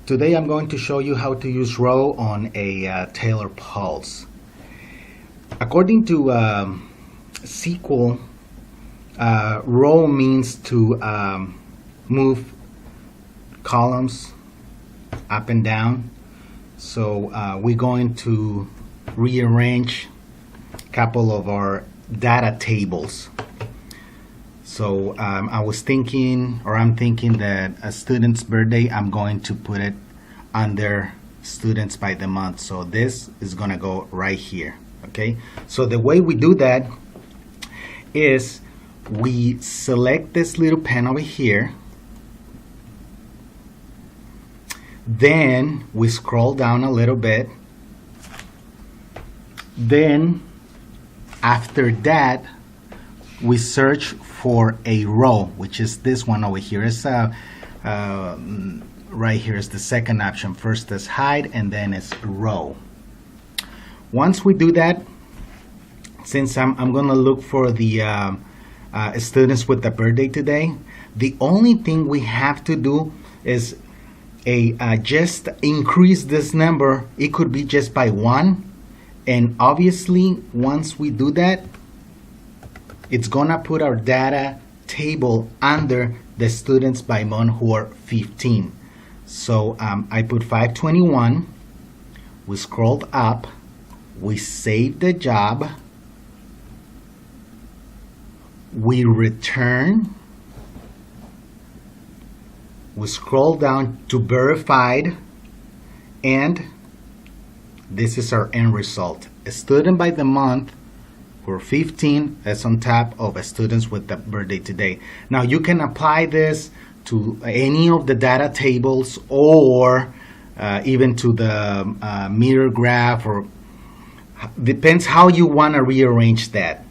Today I'm going to show you how to use row on a Taylor pulse. According to SQL, row means to move columns up and down. So we're going to rearrange a couple of our data tables. So I'm thinking that a student's birthday, I'm going to put it under students by the month. So this is gonna go right here, okay? So the way we do that is we select this little pen over here, then we scroll down a little bit, then after that we search for a row, which is this one over here. It's right here is the second option. First is hide, and then it's row. Once we do that, since I'm gonna look for the students with the birthday today, the only thing we have to do is just increase this number. It could be just by 1, and obviously once we do that, it's gonna put our data table under the students by month who are 15. So I put 521, we scrolled up, we saved the job, we return, we scroll down to verified, and this is our end result. A student by the month for 15 is on top of a students with the birthday today. Now you can apply this to any of the data tables, or even to the mirror graph, or depends how you want to rearrange that.